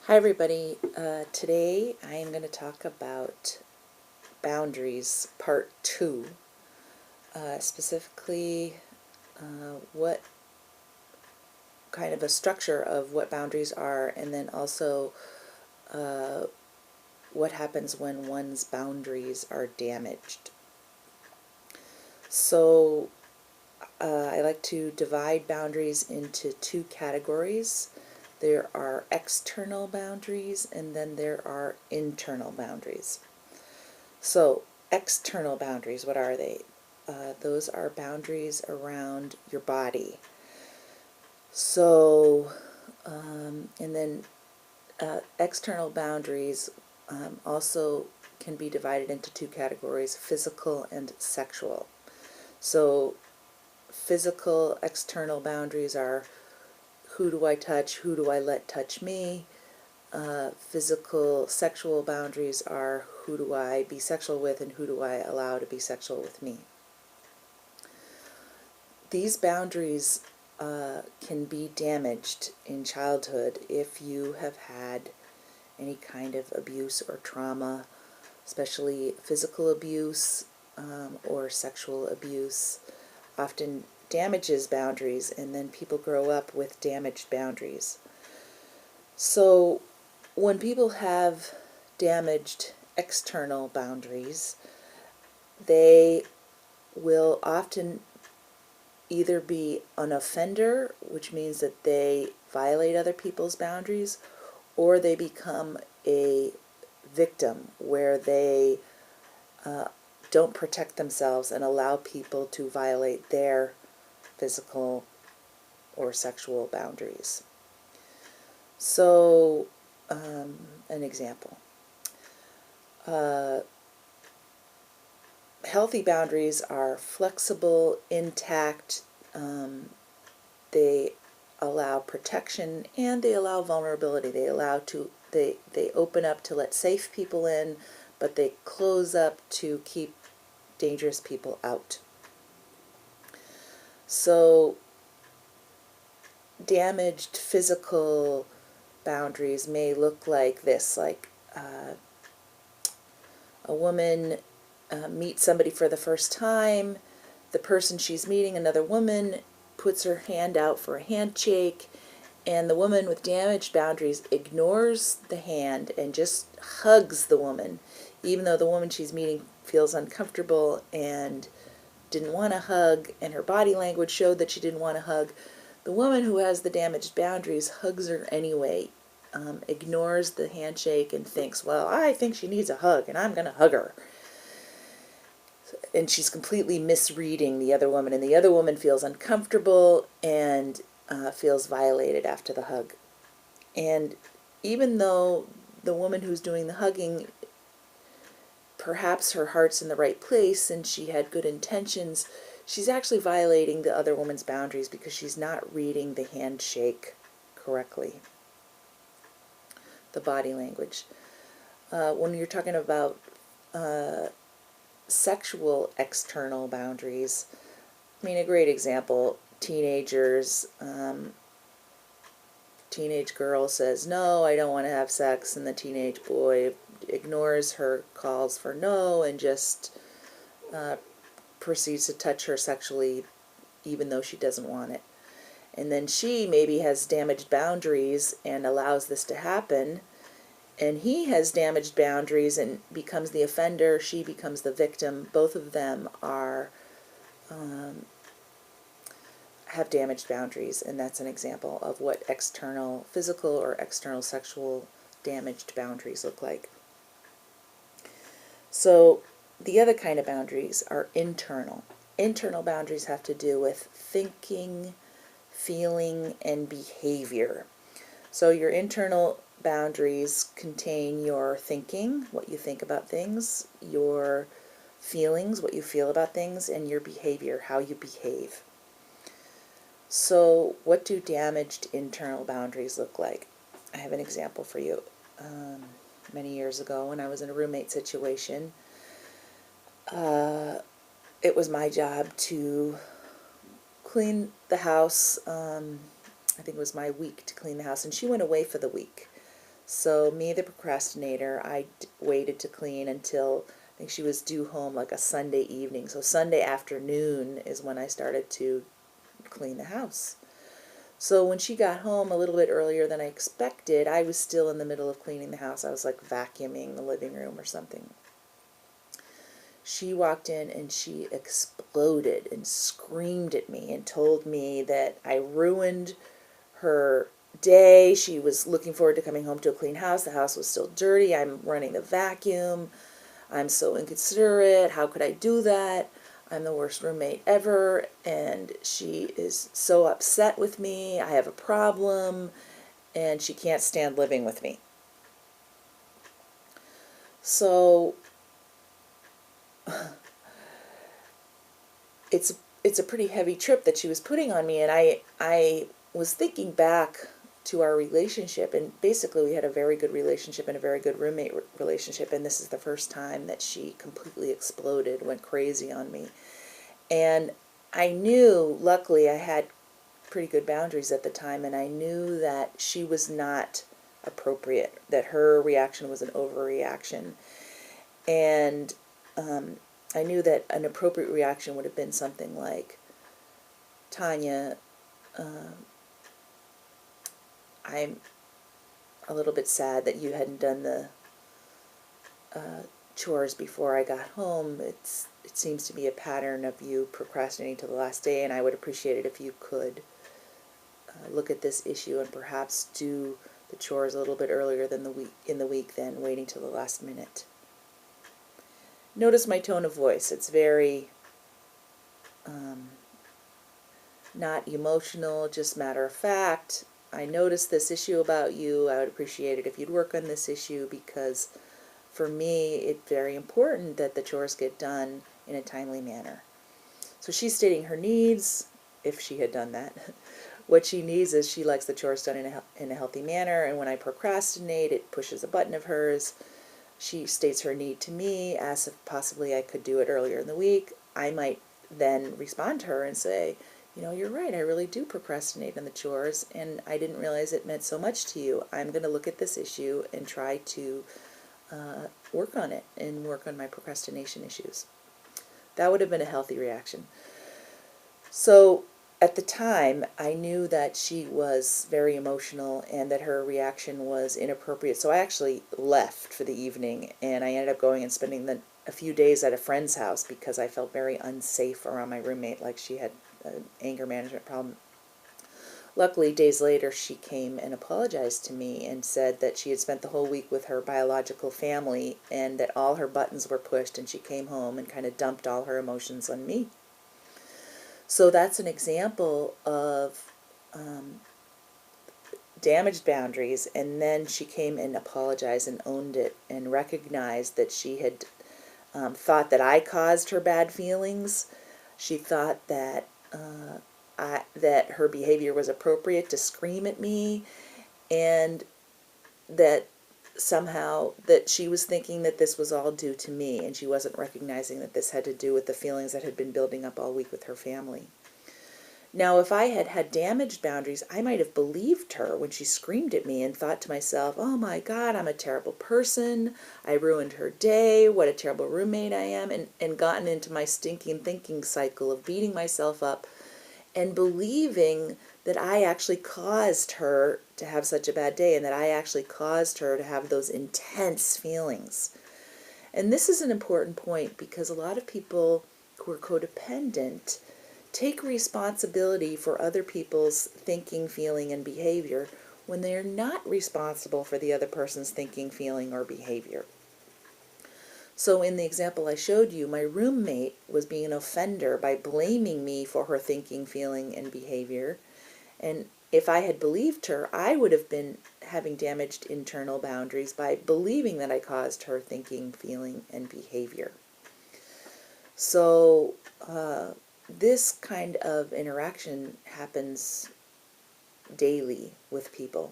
Hi everybody. Today I am going to talk about boundaries, part 2. Specifically, what kind of a structure of what boundaries are, and then also what happens when one's boundaries are damaged. So I like to divide boundaries into two categories. There are external boundaries and then there are internal boundaries. So, external boundaries, what are they? Those are boundaries around your body. So, and then external boundaries also can be divided into two categories, physical and sexual. So, physical external boundaries are who do I touch, who do I let touch me. Physical sexual boundaries are who do I be sexual with and who do I allow to be sexual with me. These boundaries can be damaged in childhood if you have had any kind of abuse or trauma, especially physical abuse or sexual abuse. Often damages boundaries, and then people grow up with damaged boundaries. So when people have damaged external boundaries, they will often either be an offender, which means that they violate other people's boundaries, or they become a victim where they don't protect themselves and allow people to violate their physical or sexual boundaries. So, an example. Healthy boundaries are flexible, intact, they allow protection and they allow vulnerability. They open up to let safe people in, but they close up to keep dangerous people out. So damaged physical boundaries may look like this, like a woman meets somebody for the first time, the person she's meeting, another woman, puts her hand out for a handshake, and the woman with damaged boundaries ignores the hand and just hugs the woman, even though the woman she's meeting feels uncomfortable and didn't want to hug, and her body language showed that she didn't want to hug. The woman who has the damaged boundaries hugs her anyway, ignores the handshake and thinks, well, I think she needs a hug and I'm going to hug her. And she's completely misreading the other woman, and the other woman feels uncomfortable and feels violated after the hug. And even though the woman who's doing the hugging, perhaps her heart's in the right place and she had good intentions, she's actually violating the other woman's boundaries because she's not reading the handshake correctly, the body language. When you're talking about sexual external boundaries, I mean, a great example, teenagers, teenage girl says, no, I don't want to have sex, and the teenage boy ignores her calls for no and just proceeds to touch her sexually even though she doesn't want it. And then she maybe has damaged boundaries and allows this to happen, and he has damaged boundaries and becomes the offender, she becomes the victim. Both of them are have damaged boundaries, and that's an example of what external physical or external sexual damaged boundaries look like. So the other kind of boundaries are internal. Internal boundaries have to do with thinking, feeling, and behavior. So your internal boundaries contain your thinking, what you think about things, your feelings, what you feel about things, and your behavior, how you behave. So what do damaged internal boundaries look like? I have an example for you. Many years ago when I was in a roommate situation, it was my job to clean the house. I think it was my week to clean the house, and she went away for the week. So me, the procrastinator, waited to clean until I think she was due home like a Sunday evening. So Sunday afternoon is when I started to clean the house. So when she got home a little bit earlier than I expected, I was still in the middle of cleaning the house. I was like vacuuming the living room or something. She walked in and she exploded and screamed at me and told me that I ruined her day. She was looking forward to coming home to a clean house. The house was still dirty. I'm running the vacuum. I'm so inconsiderate. How could I do that? I'm the worst roommate ever, and she is so upset with me. I have a problem, and she can't stand living with me. So it's a pretty heavy trip that she was putting on me, and I was thinking back to our relationship, and basically we had a very good relationship and a very good roommate relationship, and this is the first time that she completely exploded, went crazy on me. And I knew, luckily I had pretty good boundaries at the time, and I knew that she was not appropriate, that her reaction was an overreaction. And I knew that an appropriate reaction would have been something like, Tanya, I'm a little bit sad that you hadn't done the chores before I got home. It seems to be a pattern of you procrastinating till the last day, and I would appreciate it if you could look at this issue and perhaps do the chores a little bit earlier than in the week than waiting till the last minute. Notice my tone of voice. It's very not emotional, just matter of fact. I noticed this issue about you. I would appreciate it if you'd work on this issue, because for me it's very important that the chores get done in a timely manner. So she's stating her needs, if she had done that. What she needs is she likes the chores done in a healthy manner, and when I procrastinate, it pushes a button of hers. She states her need to me, asks if possibly I could do it earlier in the week. I might then respond to her and say, you know, you're right, I really do procrastinate on the chores, and I didn't realize it meant so much to you. I'm going to look at this issue and try to work on it and work on my procrastination issues. That would have been a healthy reaction. So at the time, I knew that she was very emotional and that her reaction was inappropriate. So I actually left for the evening, and I ended up going and spending a few days at a friend's house because I felt very unsafe around my roommate, like she had an anger management problem. Luckily, days later, she came and apologized to me and said that she had spent the whole week with her biological family and that all her buttons were pushed, and she came home and kind of dumped all her emotions on me. So that's an example of damaged boundaries, and then she came and apologized and owned it and recognized that she had thought that I caused her bad feelings. She thought that that her behavior was appropriate to scream at me, and that somehow that she was thinking that this was all due to me, and she wasn't recognizing that this had to do with the feelings that had been building up all week with her family. Now, if I had had damaged boundaries, I might have believed her when she screamed at me and thought to myself, oh my God, I'm a terrible person. I ruined her day. What a terrible roommate I am. And gotten into my stinking thinking cycle of beating myself up and believing that I actually caused her to have such a bad day and that I actually caused her to have those intense feelings. And this is an important point because a lot of people who are codependent take responsibility for other people's thinking, feeling, and behavior when they are not responsible for the other person's thinking, feeling, or behavior. So in the example I showed you, my roommate was being an offender by blaming me for her thinking, feeling, and behavior. And if I had believed her, I would have been having damaged internal boundaries by believing that I caused her thinking, feeling, and behavior. So this kind of interaction happens daily with people.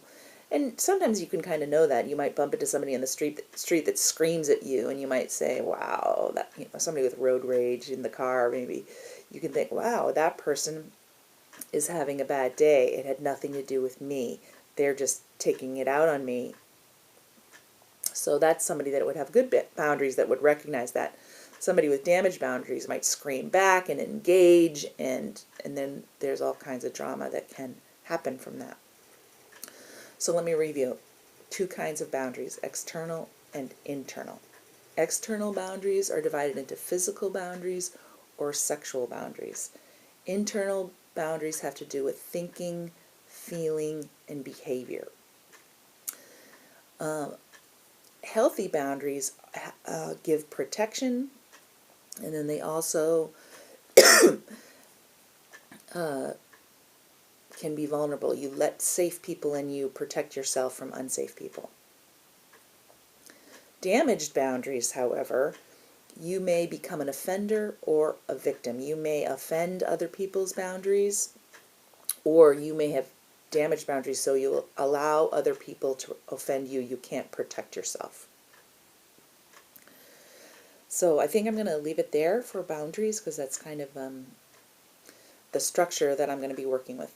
And sometimes you can kind of know that. You might bump into somebody in the street that screams at you, and you might say, wow, that, you know, somebody with road rage in the car, maybe you can think, wow, that person is having a bad day. It had nothing to do with me. They're just taking it out on me So that's somebody that would have good boundaries that would recognize that. Somebody with damaged boundaries might scream back and engage, and then there's all kinds of drama that can happen from that. So let me review. 2 kinds of boundaries, external and internal. External boundaries are divided into physical boundaries or sexual boundaries. Internal boundaries have to do with thinking, feeling, and behavior. Healthy boundaries give protection, and then they also can be vulnerable. You let safe people in, you protect yourself from unsafe people. Damaged boundaries, however, you may become an offender or a victim. You may offend other people's boundaries, or you may have damaged boundaries, so you'll allow other people to offend you. You can't protect yourself. So I think I'm going to leave it there for boundaries, because that's kind of the structure that I'm going to be working with.